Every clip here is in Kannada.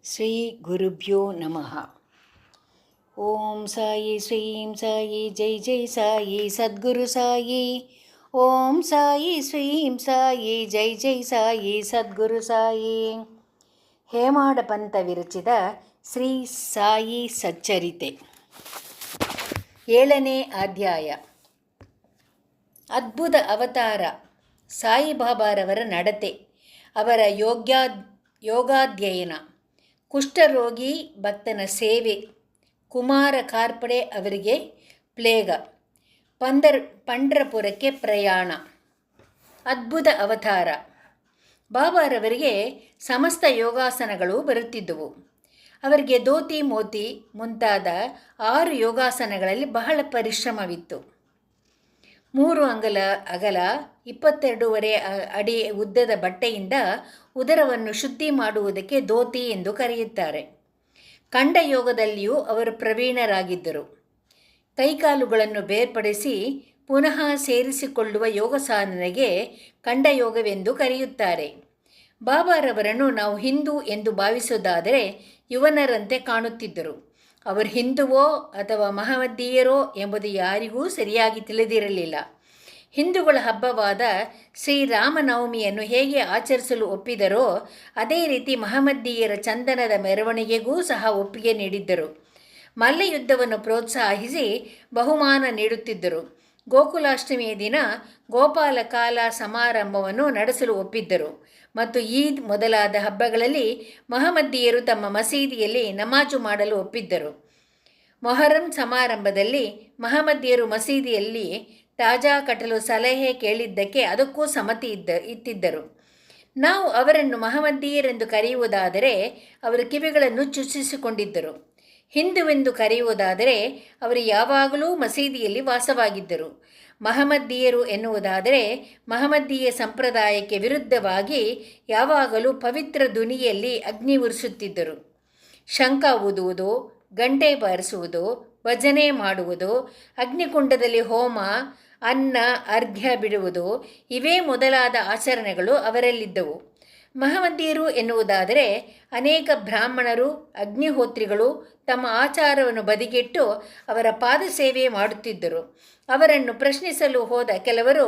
ಶ್ರೀ ಗುರುಭ್ಯೋ ನಮಃ. ಓಂ ಸಾಯಿ ಶ್ರೀಂ ಸಾಯಿ ಜೈ ಜೈ ಸಾಯಿ ಸದ್ಗುರು ಸಾಯಿ. ಓಂ ಸಾಯಿ ಶ್ರೀಂ ಸಾಯಿ ಜೈ ಜೈ ಸಾಯಿ ಸದ್ಗುರು ಸಾಯಿ. ಹೇಮಾಡ ಪಂಥ ವಿರಚಿತ ಶ್ರೀ ಸಾಯಿ ಸಚ್ಚರಿತೆ 7ನೇ ಅಧ್ಯಾಯ. ಅದ್ಭುತ ಅವತಾರ ಸಾಯಿಬಾಬಾರವರ ನಡತೆ, ಅವರ ಯೋಗಾಧ್ಯಯನ, ಕುಷ್ಠರೋಗಿ ಭಕ್ತನ ಸೇವೆ, ಕುಮಾರ ಕಾರ್ಪಡೆ ಅವರಿಗೆ ಪ್ಲೇಗ, ಪಂಢರಪುರಕ್ಕೆ ಪ್ರಯಾಣ. ಅದ್ಭುತ ಅವತಾರ ಬಾಬಾರವರಿಗೆ ಸಮಸ್ತ ಯೋಗಾಸನಗಳು ಬರುತ್ತಿದ್ದುವು. ಅವರಿಗೆ ಧೋತಿ ಮೋತಿ ಮುಂತಾದ 6 ಯೋಗಾಸನಗಳಲ್ಲಿ ಬಹಳ ಪರಿಶ್ರಮವಿತ್ತು. 3 ಅಂಗುಲ ಅಗಲ 22.5 ಅಡಿ ಉದ್ದದ ಬಟ್ಟೆಯಿಂದ ಉದರವನ್ನು ಶುದ್ಧಿ ಮಾಡುವುದಕ್ಕೆ ಧೋತಿ ಎಂದು ಕರೆಯುತ್ತಾರೆ. ಖಂಡಯೋಗದಲ್ಲಿಯೂ ಅವರು ಪ್ರವೀಣರಾಗಿದ್ದರು. ಕೈಕಾಲುಗಳನ್ನು ಬೇರ್ಪಡಿಸಿ ಪುನಃ ಸೇರಿಸಿಕೊಳ್ಳುವ ಯೋಗ ಸಾಧನೆಗೆ ಖಂಡಯೋಗವೆಂದು ಕರೆಯುತ್ತಾರೆ. ಬಾಬಾರವರನ್ನು ನಾವು ಹಿಂದೂ ಎಂದು ಭಾವಿಸುವುದಾದರೆ ಯುವನರಂತೆ ಕಾಣುತ್ತಿದ್ದರು. ಅವರು ಹಿಂದುವೋ ಅಥವಾ ಮಹಮ್ಮದೀಯರೋ ಎಂಬುದು ಯಾರಿಗೂ ಸರಿಯಾಗಿ ತಿಳಿದಿರಲಿಲ್ಲ. ಹಿಂದೂಗಳ ಹಬ್ಬವಾದ ಶ್ರೀರಾಮನವಮಿಯನ್ನು ಹೇಗೆ ಆಚರಿಸಲು ಒಪ್ಪಿದರೋ ಅದೇ ರೀತಿ ಮಹಮ್ಮದೀಯರ ಚಂದನದ ಮೆರವಣಿಗೆಗೂ ಸಹ ಒಪ್ಪಿಗೆ ನೀಡಿದ್ದರು. ಮಲ್ಲಯುದ್ಧವನ್ನು ಪ್ರೋತ್ಸಾಹಿಸಿ ಬಹುಮಾನ ನೀಡುತ್ತಿದ್ದರು. ಗೋಕುಲಾಷ್ಟಮಿಯ ದಿನ ಗೋಪಾಲ ಕಾಲ ಸಮಾರಂಭವನ್ನು ನಡೆಸಲು ಒಪ್ಪಿದ್ದರು ಮತ್ತು ಈದ್ ಮೊದಲಾದ ಹಬ್ಬಗಳಲ್ಲಿ ಮಹಮ್ಮದೀಯರು ತಮ್ಮ ಮಸೀದಿಯಲ್ಲಿ ನಮಾಜು ಮಾಡಲು ಒಪ್ಪಿದ್ದರು. ಮೊಹರಂ ಸಮಾರಂಭದಲ್ಲಿ ಮಹಮ್ಮದೀಯರು ಮಸೀದಿಯಲ್ಲಿ ತಾಜಾ ಕಟ್ಟಲು ಸಲಹೆ ಕೇಳಿದ್ದಕ್ಕೆ ಅದಕ್ಕೂ ಸಮ್ಮತಿ ಇತ್ತಿದ್ದರು. ನಾವು ಅವರನ್ನು ಮಹಮ್ಮದೀಯರೆಂದು ಕರೆಯುವುದಾದರೆ ಅವರು ಕಿವಿಗಳನ್ನು ಚುಚ್ಚಿಸಿಕೊಂಡಿದ್ದರು. ಹಿಂದುವೆಂದು ಕರೆಯುವುದಾದರೆ ಅವರು ಯಾವಾಗಲೂ ಮಸೀದಿಯಲ್ಲಿ ವಾಸವಾಗಿದ್ದರು. ಮಹಮ್ಮದೀಯರು ಎನ್ನುವುದಾದರೆ ಮಹಮ್ಮದೀಯ ಸಂಪ್ರದಾಯಕ್ಕೆ ವಿರುದ್ಧವಾಗಿ ಯಾವಾಗಲೂ ಪವಿತ್ರ ಧ್ವನಿಯಲ್ಲಿ ಅಗ್ನಿ ಉರಿಸುತ್ತಿದ್ದರು. ಶಂಖ ಊದುವುದು, ಗಂಟೆ ಬಾರಿಸುವುದು, ಭಜನೆ ಮಾಡುವುದು, ಅಗ್ನಿಕುಂಡದಲ್ಲಿ ಹೋಮ, ಅನ್ನ ಅರ್ಘ್ಯ ಬಿಡುವುದು ಇವೇ ಮೊದಲಾದ ಆಚರಣೆಗಳು ಅವರಲ್ಲಿದ್ದವು. ಮಹಮ್ಮದೀಯರು ಎನ್ನುವುದಾದರೆ ಅನೇಕ ಬ್ರಾಹ್ಮಣರು, ಅಗ್ನಿಹೋತ್ರಿಗಳು ತಮ್ಮ ಆಚಾರವನ್ನು ಬದಿಗೆಟ್ಟು ಅವರ ಪಾದ ಸೇವೆ ಮಾಡುತ್ತಿದ್ದರು. ಅವರನ್ನು ಪ್ರಶ್ನಿಸಲು ಹೋದ ಕೆಲವರು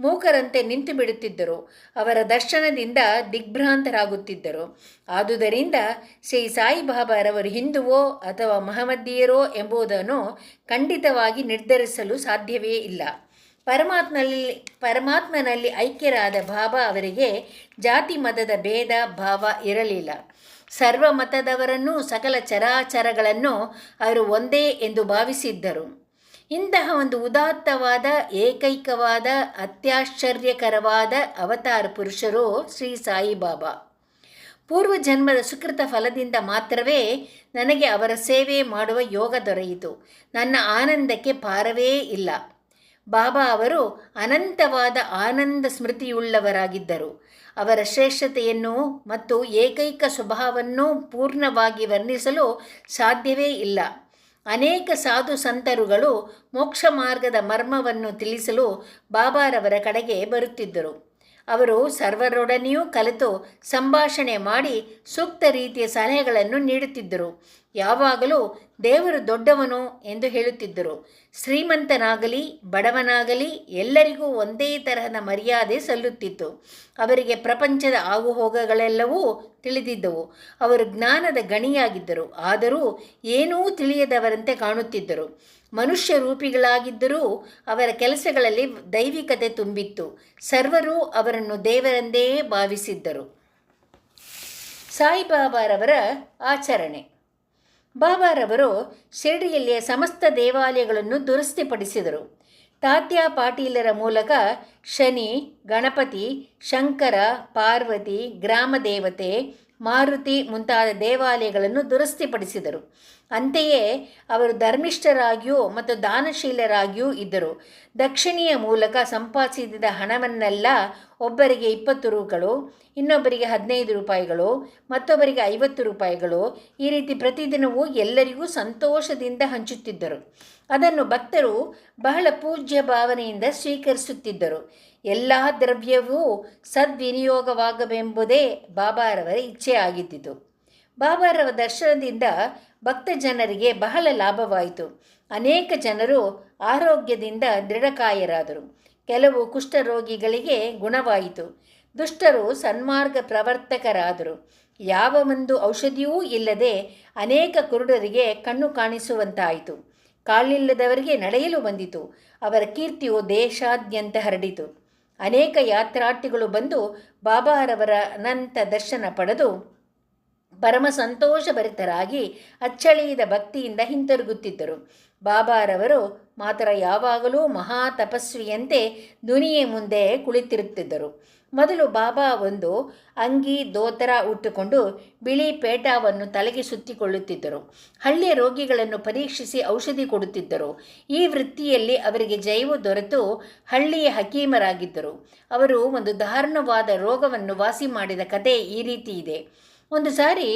ಮೂಕರಂತೆ ನಿಂತು ಬಿಡುತ್ತಿದ್ದರು. ಅವರ ದರ್ಶನದಿಂದ ದಿಗ್ಭ್ರಾಂತರಾಗುತ್ತಿದ್ದರು. ಆದುದರಿಂದ ಶ್ರೀ ಸಾಯಿಬಾಬಾರವರು ಹಿಂದುವೋ ಅಥವಾ ಮಹಮ್ಮದೀಯರೋ ಎಂಬುದನ್ನು ಖಂಡಿತವಾಗಿ ನಿರ್ಧರಿಸಲು ಸಾಧ್ಯವೇ ಇಲ್ಲ. ಪರಮಾತ್ಮನಲ್ಲಿ ಐಕ್ಯರಾದ ಬಾಬಾ ಅವರಿಗೆ ಜಾತಿ ಮತದ ಭೇದ ಭಾವ ಇರಲಿಲ್ಲ. ಸರ್ವ ಮತದವರನ್ನೂ ಸಕಲ ಚರಾಚರಗಳನ್ನು ಅವರು ಒಂದೇ ಎಂದು ಭಾವಿಸಿದ್ದರು. ಇಂತಹ ಒಂದು ಉದಾತ್ತವಾದ, ಏಕೈಕವಾದ, ಅತ್ಯಾಶ್ಚರ್ಯಕರವಾದ ಅವತಾರ ಪುರುಷರು ಶ್ರೀ ಸಾಯಿಬಾಬಾ. ಪೂರ್ವ ಜನ್ಮದ ಸುಕೃತ ಫಲದಿಂದ ಮಾತ್ರವೇ ನನಗೆ ಅವರ ಸೇವೆ ಮಾಡುವ ಯೋಗ ದೊರೆಯಿತು. ನನ್ನ ಆನಂದಕ್ಕೆ ಪಾರವೇ ಇಲ್ಲ. ಬಾಬಾ ಅವರು ಅನಂತವಾದ ಆನಂದ ಸ್ಮೃತಿಯುಳ್ಳವರಾಗಿದ್ದರು. ಅವರ ಶ್ರೇಷ್ಠತೆಯನ್ನು ಮತ್ತು ಏಕೈಕ ಸ್ವಭಾವವನ್ನು ಪೂರ್ಣವಾಗಿ ವರ್ಣಿಸಲು ಸಾಧ್ಯವೇ ಇಲ್ಲ. ಅನೇಕ ಸಾಧು ಸಂತರುಗಳು ಮೋಕ್ಷ ಮಾರ್ಗದ ಮರ್ಮವನ್ನು ತಿಳಿಸಲು ಬಾಬಾರವರ ಕಡೆಗೆ ಬರುತ್ತಿದ್ದರು. ಅವರು ಸರ್ವರೊಡನೆಯೂ ಕಲಿತು ಸಂಭಾಷಣೆ ಮಾಡಿ ಸೂಕ್ತ ರೀತಿಯ ಸಲಹೆಗಳನ್ನು ನೀಡುತ್ತಿದ್ದರು. ಯಾವಾಗಲೂ ದೇವರು ದೊಡ್ಡವನು ಎಂದು ಹೇಳುತ್ತಿದ್ದರು. ಶ್ರೀಮಂತನಾಗಲಿ ಬಡವನಾಗಲಿ ಎಲ್ಲರಿಗೂ ಒಂದೇ ತರಹದ ಮರ್ಯಾದೆ ಸಲ್ಲುತ್ತಿತ್ತು. ಅವರಿಗೆ ಪ್ರಪಂಚದ ಆಗುಹೋಗಗಳೆಲ್ಲವೂ ತಿಳಿದಿದ್ದವು. ಅವರು ಜ್ಞಾನದ ಗಣಿಯಾಗಿದ್ದರು. ಆದರೂ ಏನೂ ತಿಳಿಯದವರಂತೆ ಕಾಣುತ್ತಿದ್ದರು. ಮನುಷ್ಯ ರೂಪಿಗಳಾಗಿದ್ದರೂ ಅವರ ಕೆಲಸಗಳಲ್ಲಿ ದೈವಿಕತೆ ತುಂಬಿತ್ತು. ಸರ್ವರೂ ಅವರನ್ನು ದೇವರೆಂದೇ ಭಾವಿಸಿದ್ದರು. ಸಾಯಿಬಾಬಾರವರ ಆಚರಣೆ. ಬಾಬಾರವರು ಶಿರಡಿಯಲ್ಲಿಯ ಸಮಸ್ತ ದೇವಾಲಯಗಳನ್ನು ದುರಸ್ತಿಪಡಿಸಿದರು. ತಾತ್ಯ ಪಾಟೀಲರ ಮೂಲಕ ಶನಿ, ಗಣಪತಿ, ಶಂಕರ, ಪಾರ್ವತಿ, ಗ್ರಾಮ ದೇವತೆ, ಮಾರುತಿ ಮುಂತಾದ ದೇವಾಲಯಗಳನ್ನು ದುರಸ್ತಿಪಡಿಸಿದರು. ಅಂತೆಯೇ ಅವರು ಧರ್ಮಿಷ್ಠರಾಗಿಯೂ ಮತ್ತು ದಾನಶೀಲರಾಗಿಯೂ ಇದ್ದರು. ದಕ್ಷಿಣೆಯ ಮೂಲಕ ಸಂಪಾದಿಸಿದ ಹಣವನ್ನೆಲ್ಲ ಒಬ್ಬರಿಗೆ 20 ರೂಗಳು, ಇನ್ನೊಬ್ಬರಿಗೆ 15 ರೂಪಾಯಿಗಳು, ಮತ್ತೊಬ್ಬರಿಗೆ 50 ರೂಪಾಯಿಗಳು, ಈ ರೀತಿ ಪ್ರತಿದಿನವೂ ಎಲ್ಲರಿಗೂ ಸಂತೋಷದಿಂದ ಹಂಚುತ್ತಿದ್ದರು. ಅದನ್ನು ಭಕ್ತರು ಬಹಳ ಪೂಜ್ಯ ಭಾವನೆಯಿಂದ ಸ್ವೀಕರಿಸುತ್ತಿದ್ದರು. ಎಲ್ಲ ದ್ರವ್ಯವೂ ಸದ್ವಿನಿಯೋಗವಾಗಬೇಕೆಂಬುದೇ ಬಾಬಾರವರ ಇಚ್ಛೆ ಆಗಿದ್ದಿತು. ಬಾಬಾರವರ ದರ್ಶನದಿಂದ ಭಕ್ತ ಜನರಿಗೆ ಬಹಳ ಲಾಭವಾಯಿತು. ಅನೇಕ ಜನರು ಆರೋಗ್ಯದಿಂದ ದೃಢಕಾಯರಾದರು. ಕೆಲವು ಕುಷ್ಠರೋಗಿಗಳಿಗೆ ಗುಣವಾಯಿತು. ದುಷ್ಟರು ಸನ್ಮಾರ್ಗ ಪ್ರವರ್ತಕರಾದರು. ಯಾವ ಒಂದು ಔಷಧಿಯೂ ಇಲ್ಲದೆ ಅನೇಕ ಕುರುಡರಿಗೆ ಕಣ್ಣು ಕಾಣಿಸುವಂತಾಯಿತು. ಕಾಲಿಲ್ಲದವರಿಗೆ ನಡೆಯಲು ಬಂದಿತು. ಅವರ ಕೀರ್ತಿಯು ದೇಶಾದ್ಯಂತ ಹರಡಿತು. ಅನೇಕ ಯಾತ್ರಾರ್ಥಿಗಳು ಬಂದು ಬಾಬಾರವರ ಅನಂತ ದರ್ಶನ ಪಡೆದು ಪರಮ ಸಂತೋಷಭರಿತರಾಗಿ ಅಚ್ಚಳಿಯದ ಭಕ್ತಿಯಿಂದ ಹಿಂತಿರುಗುತ್ತಿದ್ದರು. ಬಾಬಾರವರು ಮಾತ್ರ ಯಾವಾಗಲೂ ಮಹಾ ತಪಸ್ವಿಯಂತೆ ದುನಿಯೆ ಮುಂದೆ ಕುಳಿತಿರುತ್ತಿದ್ದರು. ಮೊದಲು ಬಾಬಾ ಒಂದು ಅಂಗಿ ದೋತರ ಉಟ್ಟುಕೊಂಡು ಬಿಳಿ ಪೇಟಾವನ್ನು ತಲೆಗೆ ಸುತ್ತಿಕೊಳ್ಳುತ್ತಿದ್ದರು. ಹಳ್ಳಿಯ ರೋಗಿಗಳನ್ನು ಪರೀಕ್ಷಿಸಿ ಔಷಧಿ ಕೊಡುತ್ತಿದ್ದರು. ಈ ವೃತ್ತಿಯಲ್ಲಿ ಅವರಿಗೆ ಜಯವು ದೊರೆತು ಹಳ್ಳಿಯ ಹಕೀಮರಾಗಿದ್ದರು. ಅವರು ಒಂದು ದಾರುಣವಾದ ರೋಗವನ್ನು ವಾಸಿ ಮಾಡಿದ ಕತೆ ಈ ರೀತಿ ಇದೆ. ಒಂದು ಸಾರಿ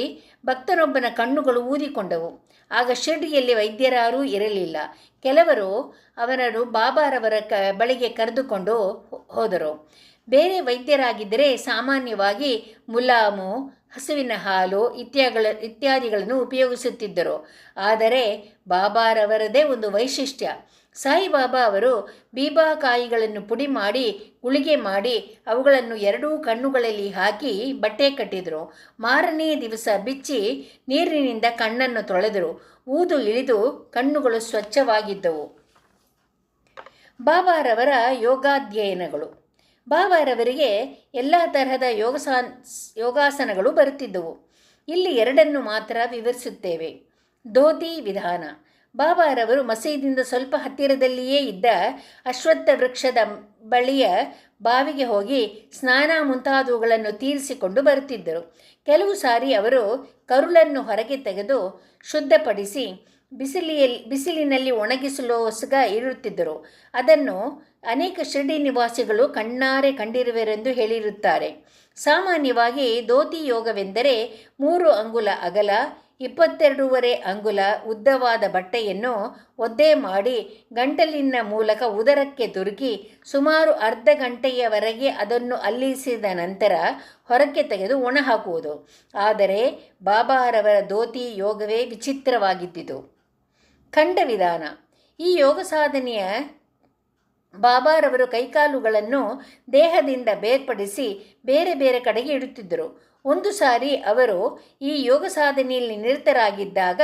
ಭಕ್ತನೊಬ್ಬನ ಕಣ್ಣುಗಳು ಊದಿಕೊಂಡವು. ಆಗ ಶಿರ್ಡಿಯಲ್ಲಿ ವೈದ್ಯರಾರೂ ಇರಲಿಲ್ಲ. ಕೆಲವರು ಅವನನ್ನು ಬಾಬಾರವರ ಬಳಿಗೆ ಕರೆದುಕೊಂಡು ಹೋದರು. ಬೇರೆ ವೈದ್ಯರಾಗಿದ್ದರೆ ಸಾಮಾನ್ಯವಾಗಿ ಮುಲಾಮು, ಹಸುವಿನ ಹಾಲು ಇತ್ಯಾದಿಗಳನ್ನು ಉಪಯೋಗಿಸುತ್ತಿದ್ದರು. ಆದರೆ ಬಾಬಾರವರದೇ ಒಂದು ವೈಶಿಷ್ಟ್ಯ. ಸಾಯಿಬಾಬಾ ಅವರು ಬೀಬಾಕಾಯಿಗಳನ್ನು ಪುಡಿ ಮಾಡಿ ಗುಳಿಗೆ ಮಾಡಿ ಅವುಗಳನ್ನು ಎರಡೂ ಕಣ್ಣುಗಳಲ್ಲಿ ಹಾಕಿ ಬಟ್ಟೆ ಕಟ್ಟಿದರು. ಮಾರನೇ ದಿವಸ ಬಿಚ್ಚಿ ನೀರಿನಿಂದ ಕಣ್ಣನ್ನು ತೊಳೆದರು. ಊದು ಇಳಿದು ಕಣ್ಣುಗಳು ಸ್ವಚ್ಛವಾಗಿದ್ದವು. ಬಾಬಾರವರ ಯೋಗಾಧ್ಯಯನಗಳು. ಬಾಬಾರವರಿಗೆ ಎಲ್ಲ ತರಹದ ಯೋಗಾಸನಗಳು ಬರುತ್ತಿದ್ದವು. ಇಲ್ಲಿ ಎರಡನ್ನು ಮಾತ್ರ ವಿವರಿಸುತ್ತೇವೆ. ಧೋತಿ ವಿಧಾನ. ಬಾಬಾರವರು ಮಸೀದಿಯಿಂದ ಸ್ವಲ್ಪ ಹತ್ತಿರದಲ್ಲಿಯೇ ಇದ್ದ ಅಶ್ವತ್ಥ ವೃಕ್ಷದ ಬಳಿಯ ಬಾವಿಗೆ ಹೋಗಿ ಸ್ನಾನ ಮುಂತಾದವುಗಳನ್ನು ತೀರಿಸಿಕೊಂಡು ಬರುತ್ತಿದ್ದರು. ಕೆಲವು ಸಾರಿ ಅವರು ಕರುಳನ್ನು ಹೊರಗೆ ತೆಗೆದು ಶುದ್ಧಪಡಿಸಿ ಬಿಸಿಲಿನಲ್ಲಿ ಒಣಗಿಸಲೋಸ್ಗ ಇರುತ್ತಿದ್ದರು. ಅದನ್ನು ಅನೇಕ ಶಿರ್ಡಿ ನಿವಾಸಿಗಳು ಕಣ್ಣಾರೆ ಕಂಡಿರುವರೆಂದು ಹೇಳಿರುತ್ತಾರೆ. ಸಾಮಾನ್ಯವಾಗಿ ಧೋತಿ ಯೋಗವೆಂದರೆ 3 ಅಂಗುಲ ಅಗಲ 22.5 ಅಂಗುಲ ಉದ್ದವಾದ ಬಟ್ಟೆಯನ್ನು ಒದ್ದೆ ಮಾಡಿ ಗಂಟಲಿನ ಮೂಲಕ ಉದರಕ್ಕೆ ತುರುಕಿ ಸುಮಾರು ಅರ್ಧ ಗಂಟೆಯವರೆಗೆ ಅದನ್ನು ಅಲ್ಲಿಸಿದ ನಂತರ ಹೊರಕ್ಕೆ ತೆಗೆದು ಒಣ ಹಾಕುವುದು. ಆದರೆ ಬಾಬಾರವರ ಧೋತಿ ಯೋಗವೇ ವಿಚಿತ್ರವಾಗಿದ್ದಿತು. ಖಂಡ ವಿಧಾನ. ಈ ಯೋಗ ಸಾಧನೆಯ ಬಾಬಾರವರು ಕೈಕಾಲುಗಳನ್ನು ದೇಹದಿಂದ ಬೇರ್ಪಡಿಸಿ ಬೇರೆ ಬೇರೆ ಕಡೆಗೆ ಇಡುತ್ತಿದ್ದರು. ಒಂದು ಸಾರಿ ಅವರು ಈ ಯೋಗ ಸಾಧನೆಯಲ್ಲಿ ನಿರತರಾಗಿದ್ದಾಗ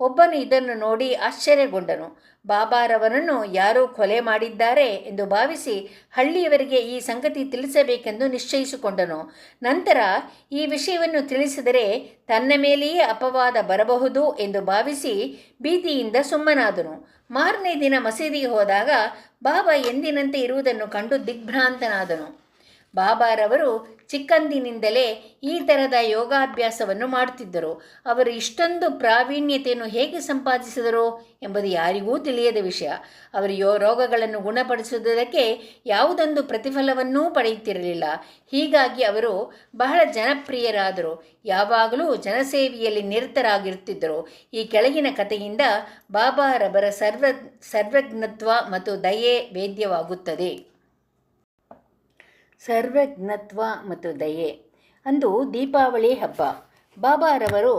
ಒಬ್ಬನು ಇದನ್ನು ನೋಡಿ ಆಶ್ಚರ್ಯಗೊಂಡನು. ಬಾಬಾರವರನ್ನು ಯಾರೋ ಕೊಲೆ ಮಾಡಿದ್ದಾರೆ ಎಂದು ಭಾವಿಸಿ ಹಳ್ಳಿಯವರಿಗೆ ಈ ಸಂಗತಿ ತಿಳಿಸಬೇಕೆಂದು ನಿಶ್ಚಯಿಸಿಕೊಂಡನು. ನಂತರ ಈ ವಿಷಯವನ್ನು ತಿಳಿಸಿದರೆ ತನ್ನ ಮೇಲೆಯೇ ಅಪವಾದ ಬರಬಹುದು ಎಂದು ಭಾವಿಸಿ ಭೀತಿಯಿಂದ ಸುಮ್ಮನಾದನು. ಮಾರನೇ ದಿನ ಮಸೀದಿಗೆ ಹೋದಾಗ ಬಾಬಾ ಎಂದಿನಂತೆ ಇರುವುದನ್ನು ಕಂಡು ದಿಗ್ಭ್ರಾಂತನಾದನು. ಬಾಬಾರವರು ಚಿಕ್ಕಂದಿನಿಂದಲೇ ಈ ಥರದ ಯೋಗಾಭ್ಯಾಸವನ್ನು ಮಾಡುತ್ತಿದ್ದರು. ಅವರು ಇಷ್ಟೊಂದು ಪ್ರಾವೀಣ್ಯತೆಯನ್ನು ಹೇಗೆ ಸಂಪಾದಿಸಿದರು ಎಂಬುದು ಯಾರಿಗೂ ತಿಳಿಯದ ವಿಷಯ. ಅವರು ರೋಗಗಳನ್ನು ಗುಣಪಡಿಸುವುದಕ್ಕೆ ಯಾವುದೊಂದು ಪ್ರತಿಫಲವನ್ನೂ ಪಡೆಯುತ್ತಿರಲಿಲ್ಲ. ಹೀಗಾಗಿ ಅವರು ಬಹಳ ಜನಪ್ರಿಯರಾದರು. ಯಾವಾಗಲೂ ಜನಸೇವೆಯಲ್ಲಿ ನಿರತರಾಗಿರುತ್ತಿದ್ದರು. ಈ ಕೆಳಗಿನ ಕಥೆಯಿಂದ ಬಾಬಾರವರ ಸರ್ವಜ್ಞತ್ವ ಮತ್ತು ದಯೆ ವೇದ್ಯವಾಗುತ್ತದೆ. ಸರ್ವಜ್ಞತ್ವ ಮತ್ತು ದಯೆ. ಅಂದು ದೀಪಾವಳಿ ಹಬ್ಬ. ಬಾಬಾರವರು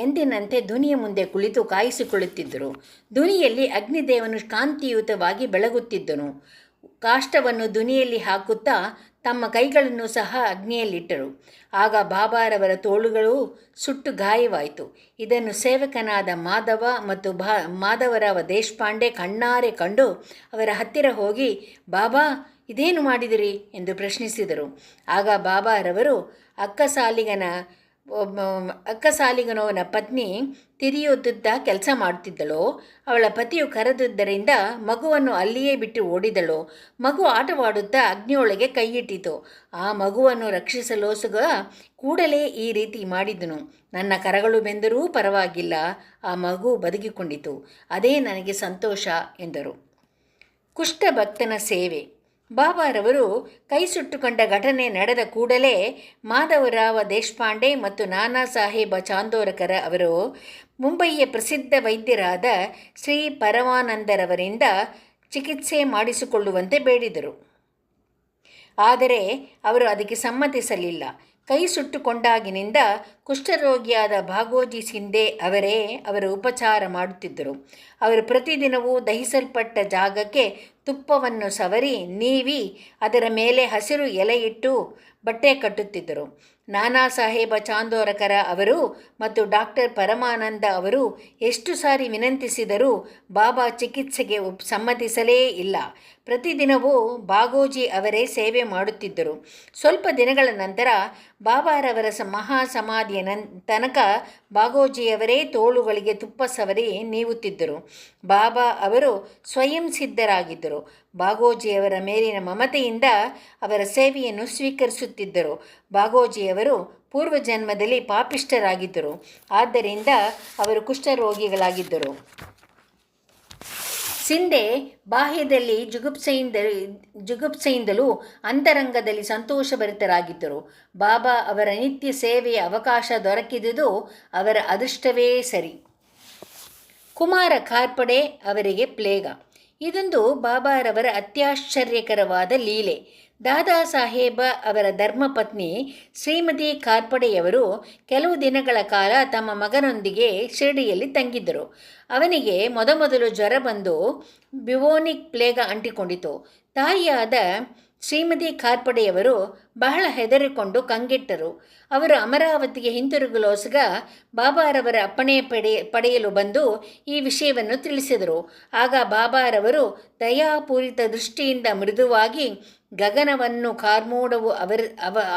ಎಂದಿನಂತೆ ಧ್ವನಿಯ ಮುಂದೆ ಕುಳಿತು ಕಾಯಿಸಿಕೊಳ್ಳುತ್ತಿದ್ದರು. ಧ್ವನಿಯಲ್ಲಿ ಅಗ್ನಿದೇವನು ಕಾಂತಿಯುತವಾಗಿ ಬೆಳಗುತ್ತಿದ್ದನು. ಕಾಷ್ಟವನ್ನು ಧ್ವನಿಯಲ್ಲಿ ಹಾಕುತ್ತಾ ತಮ್ಮ ಕೈಗಳನ್ನು ಸಹ ಅಗ್ನಿಯಲ್ಲಿಟ್ಟರು. ಆಗ ಬಾಬಾರವರ ತೋಳುಗಳು ಸುಟ್ಟು ಗಾಯವಾಯಿತು. ಇದನ್ನು ಸೇವಕನಾದ ಮಾಧವ ಮತ್ತು ಮಾಧವರಾವ ದೇಶಪಾಂಡೆ ಕಣ್ಣಾರೆ ಕಂಡು ಅವರ ಹತ್ತಿರ ಹೋಗಿ, ಬಾಬಾ ಇದೇನು ಮಾಡಿದಿರಿ ಎಂದು ಪ್ರಶ್ನಿಸಿದರು. ಆಗ ಬಾಬಾರವರು ಅಕ್ಕಸಾಲಿಗನವನ ಪತ್ನಿ ತಿರಿಯುತ್ತಾ ಕೆಲಸ ಮಾಡುತ್ತಿದ್ದಳು. ಅವಳ ಪತಿಯು ಕರೆದಿದ್ದರಿಂದ ಮಗುವನ್ನು ಅಲ್ಲಿಯೇ ಬಿಟ್ಟು ಓಡಿದಳು. ಮಗು ಆಟವಾಡುತ್ತಾ ಅಗ್ನಿಯೊಳಗೆ ಕೈಯಿಟ್ಟಿತು. ಆ ಮಗುವನ್ನು ರಕ್ಷಿಸಲೋಸುಗ ಕೂಡಲೇ ಈ ರೀತಿ ಮಾಡಿದನು. ನನ್ನ ಕರಗಳು ಬೆಂದರೂ ಪರವಾಗಿಲ್ಲ, ಆ ಮಗು ಬದುಕಿಕೊಂಡಿತು. ಅದೇ ನನಗೆ ಸಂತೋಷ ಎಂದರು. ಕುಷ್ಠಭಕ್ತನ ಸೇವೆ. ಬಾಬಾರವರು ಕೈ ಸುಟ್ಟುಕೊಂಡ ಘಟನೆ ನಡೆದ ಕೂಡಲೇ ಮಾಧವರಾವ ದೇಶಪಾಂಡೆ ಮತ್ತು ನಾನಾ ಸಾಹೇಬ ಚಾಂದೋರಕರ ಅವರು ಮುಂಬಯಿಯ ಪ್ರಸಿದ್ಧ ವೈದ್ಯರಾದ ಶ್ರೀ ಪರಮಾನಂದರವರಿಂದ ಚಿಕಿತ್ಸೆ ಮಾಡಿಸಿಕೊಳ್ಳುವಂತೆ ಬೇಡಿದರು. ಆದರೆ ಅವರು ಅದಕ್ಕೆ ಸಮ್ಮತಿಸಲಿಲ್ಲ. ಕೈ ಸುಟ್ಟುಕೊಂಡಾಗಿನಿಂದ ಕುಷ್ಠರೋಗಿಯಾದ ಭಾಗೋಜಿ ಸಿಂಧೆ ಅವರೇ ಅವರ ಉಪಚಾರ ಮಾಡುತ್ತಿದ್ದರು. ಅವರು ಪ್ರತಿದಿನವೂ ದಹಿಸಲ್ಪಟ್ಟ ಜಾಗಕ್ಕೆ ತುಪ್ಪವನ್ನು ಸವರಿ ನೀವಿ ಅದರ ಮೇಲೆ ಹಸಿರು ಎಲೆಯಿಟ್ಟು ಬಟ್ಟೆ ಕಟ್ಟುತ್ತಿದ್ದರು. ನಾನಾ ಸಾಹೇಬ ಚಾಂದೋರಕರ ಅವರು ಮತ್ತು ಡಾಕ್ಟರ್ ಪರಮಾನಂದ ಅವರು ಎಷ್ಟು ಸಾರಿ ವಿನಂತಿಸಿದರೂ ಬಾಬಾ ಚಿಕಿತ್ಸೆಗೆ ಸಮ್ಮತಿಸಲೇ ಇಲ್ಲ. ಪ್ರತಿದಿನವೂ ಬಾಗೋಜಿ ಅವರೇ ಸೇವೆ ಮಾಡುತ್ತಿದ್ದರು. ಸ್ವಲ್ಪ ದಿನಗಳ ನಂತರ ಬಾಬಾರವರ ಮಹಾಸಮಾಧಿಯ ತನಕ ಬಾಗೋಜಿಯವರೇ ತೋಳುಗಳಿಗೆ ತುಪ್ಪ ಸವರಿ ನೀವುತ್ತಿದ್ದರು. ಬಾಬಾ ಅವರು ಸ್ವಯಂ ಸಿದ್ಧರಾಗಿದ್ದರು. ಬಾಗೋಜಿಯವರ ಮೇಲಿನ ಮಮತೆಯಿಂದ ಅವರ ಸೇವೆಯನ್ನು ಸ್ವೀಕರಿಸುತ್ತಿದ್ದರು. ಬಾಗೋಜಿಯವರು ಪೂರ್ವಜನ್ಮದಲ್ಲಿ ಪಾಪಿಷ್ಠರಾಗಿದ್ದರು. ಆದ್ದರಿಂದ ಅವರು ಕುಷ್ಠರೋಗಿಗಳಾಗಿದ್ದರು. ಸಿಂಧೆ ಬಾಹ್ಯದಲ್ಲಿ ಜುಗುಪ್ಸೆಯಿಂದಲೂ ಅಂತರಂಗದಲ್ಲಿ ಸಂತೋಷಭರಿತರಾಗಿದ್ದರು. ಬಾಬಾ ಅವರ ನಿತ್ಯ ಸೇವೆಯ ಅವಕಾಶ ದೊರಕಿದುದು ಅವರ ಅದೃಷ್ಟವೇ ಸರಿ. ಕುಮಾರ ಖಾರ್ಪಡೆ ಅವರಿಗೆ ಪ್ಲೇಗ. ಇದೊಂದು ಬಾಬಾರವರ ಅತ್ಯಾಶ್ಚರ್ಯಕರವಾದ ಲೀಲೆ. ದಾದಾ ಸಾಹೇಬ ಅವರ ಧರ್ಮಪತ್ನಿ ಶ್ರೀಮತಿ ಖಾರ್ಪಡೆಯವರು ಕೆಲವು ದಿನಗಳ ಕಾಲ ತಮ್ಮ ಮಗನೊಂದಿಗೆ ಶಿರಡಿಯಲ್ಲಿ ತಂಗಿದ್ದರು. ಅವನಿಗೆ ಮೊದಮೊದಲು ಜ್ವರ ಬಂದು ಬ್ಯುವೋನಿಕ್ ಪ್ಲೇಗ ಅಂಟಿಕೊಂಡಿತು. ತಾಯಿಯಾದ ಶ್ರೀಮತಿ ಖಾರ್ಪಡೆಯವರು ಬಹಳ ಹೆದರಿಕೊಂಡು ಕಂಗೆಟ್ಟರು. ಅವರು ಅಮರಾವತಿಗೆ ಹಿಂತಿರುಗಲೋಸಗ ಬಾಬಾರವರ ಅಪ್ಪಣೆ ಪಡೆಯಲು ಬಂದು ಈ ವಿಷಯವನ್ನು ತಿಳಿಸಿದರು. ಆಗ ಬಾಬಾರವರು ದಯಾಪೂರಿತ ದೃಷ್ಟಿಯಿಂದ ಮೃದುವಾಗಿ, ಗಗನವನ್ನು ಕಾರ್ಮೋಡವು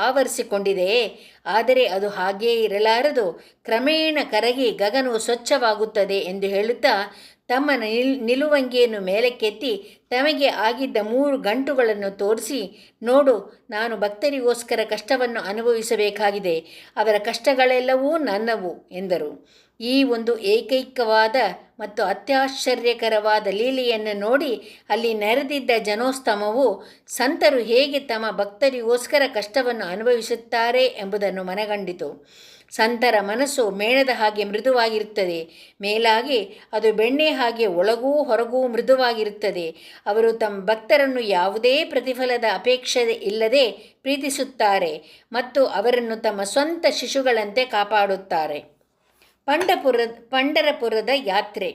ಆವರಿಸಿಕೊಂಡಿದೆಯೇ, ಆದರೆ ಅದು ಹಾಗೇ ಇರಲಾರದು, ಕ್ರಮೇಣ ಕರಗಿ ಗಗನವು ಸ್ವಚ್ಛವಾಗುತ್ತದೆ ಎಂದು ಹೇಳುತ್ತಾ ತಮ್ಮ ನಿಲುವಂಗಿಯನ್ನು ಮೇಲಕ್ಕೆತ್ತಿ ತಮಗೆ ಆಗಿದ್ದ 3 ಗಂಟುಗಳನ್ನು ತೋರಿಸಿ, ನೋಡು, ನಾನು ಭಕ್ತರಿಗೋಸ್ಕರ ಕಷ್ಟವನ್ನು ಅನುಭವಿಸಬೇಕಾಗಿದೆ. ಅವರ ಕಷ್ಟಗಳೆಲ್ಲವೂ ನನ್ನವು ಎಂದರು. ಈ ಒಂದು ಏಕೈಕವಾದ ಮತ್ತು ಅತ್ಯಾಶ್ಚರ್ಯಕರವಾದ ಲೀಲೆಯನ್ನು ನೋಡಿ ಅಲ್ಲಿ ನೆರೆದಿದ್ದ ಜನೋಸ್ತಮವು ಸಂತರು ಹೇಗೆ ತಮ್ಮ ಭಕ್ತರಿಗೋಸ್ಕರ ಕಷ್ಟವನ್ನು ಅನುಭವಿಸುತ್ತಾರೆ ಎಂಬುದನ್ನು ಮನಗಂಡಿತು. ಸಂತರ ಮನಸ್ಸು ಮೇಣದ ಹಾಗೆ ಮೃದುವಾಗಿರುತ್ತದೆ. ಮೇಲಾಗಿ ಅದು ಬೆಣ್ಣೆ ಹಾಗೆ ಒಳಗೂ ಹೊರಗೂ ಮೃದುವಾಗಿರುತ್ತದೆ. ಅವರು ತಮ್ಮ ಭಕ್ತರನ್ನು ಯಾವುದೇ ಪ್ರತಿಫಲದ ಅಪೇಕ್ಷೆ ಇಲ್ಲದೆ ಪ್ರೀತಿಸುತ್ತಾರೆ ಮತ್ತು ಅವರನ್ನು ತಮ್ಮ ಸ್ವಂತ ಶಿಶುಗಳಂತೆ ಕಾಪಾಡುತ್ತಾರೆ. ಪಂಢರಪುರದ ಯಾತ್ರೆ.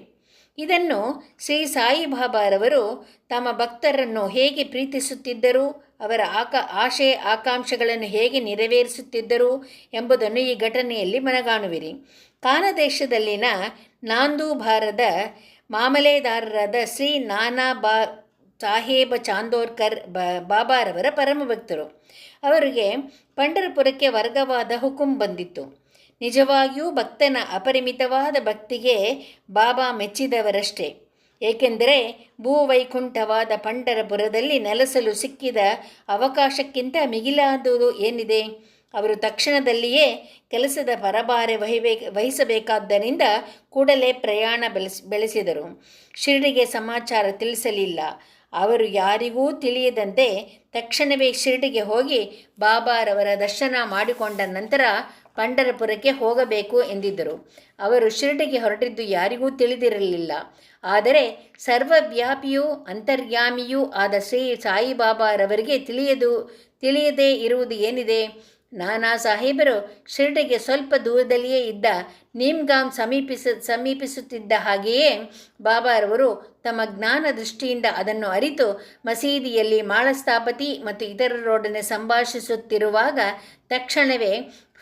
ಇದನ್ನು ಶ್ರೀ ಸಾಯಿಬಾಬಾರವರು ತಮ್ಮ ಭಕ್ತರನ್ನು ಹೇಗೆ ಪ್ರೀತಿಸುತ್ತಿದ್ದರು, ಅವರ ಆಶಯ ಆಕಾಂಕ್ಷೆಗಳನ್ನು ಹೇಗೆ ನೆರವೇರಿಸುತ್ತಿದ್ದರು ಎಂಬುದನ್ನು ಈ ಘಟನೆಯಲ್ಲಿ ಮನಗಾಣುವಿರಿ. ಕಾನದೇಶದಲ್ಲಿನ ನಾಂದೂಬಾರದ ಮಾಮಲೆದಾರರಾದ ಶ್ರೀ ನಾನಾ ಸಾಹೇಬ ಚಾಂದೋರ್ಕರ್ ಬಾಬಾರವರ ಪರಮಭಕ್ತರು. ಅವರಿಗೆ ಪಂಢರಪುರಕ್ಕೆ ವರ್ಗವಾದ ಹುಕುಂ ಬಂದಿತ್ತು. ನಿಜವಾಗಿಯೂ ಭಕ್ತನ ಅಪರಿಮಿತವಾದ ಭಕ್ತಿಗೆ ಬಾಬಾ ಮೆಚ್ಚಿದವರಷ್ಟೇ. ಏಕೆಂದರೆ ಭೂವೈಕುಂಠವಾದ ಪಂಢರಪುರದಲ್ಲಿ ನೆಲೆಸಲು ಸಿಕ್ಕಿದ ಅವಕಾಶಕ್ಕಿಂತ ಮಿಗಿಲಾದುದು ಏನಿದೆ? ಅವರು ತಕ್ಷಣದಲ್ಲಿಯೇ ಕೆಲಸದ ಪರಭಾರೆ ವಹಿಸಬೇಕಾದ್ದರಿಂದ ಕೂಡಲೇ ಪ್ರಯಾಣ ಬೆಳೆಸಿದರು. ಶಿರಡಿಗೆ ಸಮಾಚಾರ ತಿಳಿಸಲಿಲ್ಲ. ಅವರು ಯಾರಿಗೂ ತಿಳಿಯದಂತೆ ತಕ್ಷಣವೇ ಶಿರಡಿಗೆ ಹೋಗಿ ಬಾಬಾರವರ ದರ್ಶನ ಮಾಡಿಕೊಂಡ ನಂತರ ಪಂಢರಪುರಕ್ಕೆ ಹೋಗಬೇಕು ಎಂದಿದ್ದರು. ಅವರು ಶಿರಡಿಗೆ ಹೊರಟಿದ್ದು ಯಾರಿಗೂ ತಿಳಿದಿರಲಿಲ್ಲ. ಆದರೆ ಸರ್ವವ್ಯಾಪಿಯೂ ಅಂತರ್ಯಾಮಿಯೂ ಆದ ಶ್ರೀ ಸಾಯಿಬಾಬಾರವರಿಗೆ ತಿಳಿಯದೇ ಇರುವುದು ಏನಿದೆ? ನಾನಾ ಸಾಹೇಬರು ಶಿರಡಿಗೆ ಸ್ವಲ್ಪ ದೂರದಲ್ಲಿಯೇ ಇದ್ದ ನೀಮ್ಗಾಮ್ ಸಮೀಪಿಸುತ್ತಿದ್ದ ಹಾಗೆಯೇ ಬಾಬಾರವರು ತಮ್ಮ ಜ್ಞಾನ ದೃಷ್ಟಿಯಿಂದ ಅದನ್ನು ಅರಿತು ಮಸೀದಿಯಲ್ಲಿ ಮಾಳಸ್ಥಾಪತಿ ಮತ್ತು ಇತರರೊಡನೆ ಸಂಭಾಷಿಸುತ್ತಿರುವಾಗ ತಕ್ಷಣವೇ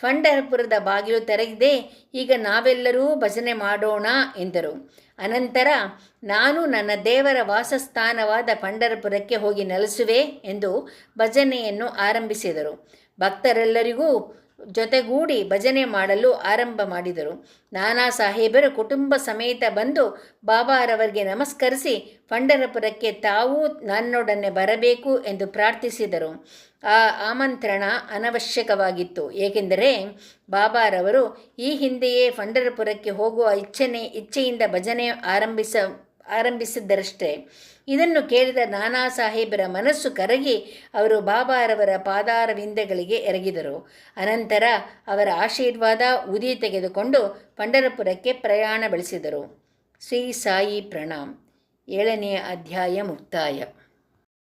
ಪಂಢರಪುರದ ಬಾಗಿಲು ತೆರೆದಿದೆ, ಈಗ ನಾವೆಲ್ಲರೂ ಭಜನೆ ಮಾಡೋಣ ಎಂದರು. ಅನಂತರ ನಾನು ನನ್ನ ದೇವರ ವಾಸಸ್ಥಾನವಾದ ಪಂಢರಪುರಕ್ಕೆ ಹೋಗಿ ನೆಲೆಸುವೆ ಎಂದು ಭಜನೆಯನ್ನು ಆರಂಭಿಸಿದರು. ಭಕ್ತರೆಲ್ಲರಿಗೂ ಜೊತೆಗೂಡಿ ಭಜನೆ ಮಾಡಲು ಆರಂಭ ಮಾಡಿದರು. ನಾನಾ ಸಾಹೇಬರು ಕುಟುಂಬ ಸಮೇತ ಬಂದು ಬಾಬಾರವರಿಗೆ ನಮಸ್ಕರಿಸಿ ಪಂಢರಪುರಕ್ಕೆ ತಾವೂ ನನ್ನೊಡನೆ ಬರಬೇಕು ಎಂದು ಪ್ರಾರ್ಥಿಸಿದರು. ಆ ಆಮಂತ್ರಣ ಅನವಶ್ಯಕವಾಗಿತ್ತು. ಏಕೆಂದರೆ ಬಾಬಾರವರು ಈ ಹಿಂದೆಯೇ ಪಂಢರಪುರಕ್ಕೆ ಹೋಗುವ ಇಚ್ಛೆಯಿಂದ ಭಜನೆ ಆರಂಭಿಸಿದ್ದರಷ್ಟೇ. ಇದನ್ನು ಕೇಳಿದ ನಾನಾ ಸಾಹೇಬರ ಮನಸ್ಸು ಕರಗಿ ಅವರು ಬಾಬಾರವರ ಪಾದಾರವಿಂದಗಳಿಗೆ ಎರಗಿದರು. ಅನಂತರ ಅವರ ಆಶೀರ್ವಾದ ಉದಿ ತೆಗೆದುಕೊಂಡು ಪಂಢರಪುರಕ್ಕೆ ಪ್ರಯಾಣ ಬೆಳೆಸಿದರು. ಶ್ರೀ ಸಾಯಿ ಪ್ರಣಾಮ್. 7ನೇ ಅಧ್ಯಾಯ ಮುಕ್ತಾಯ.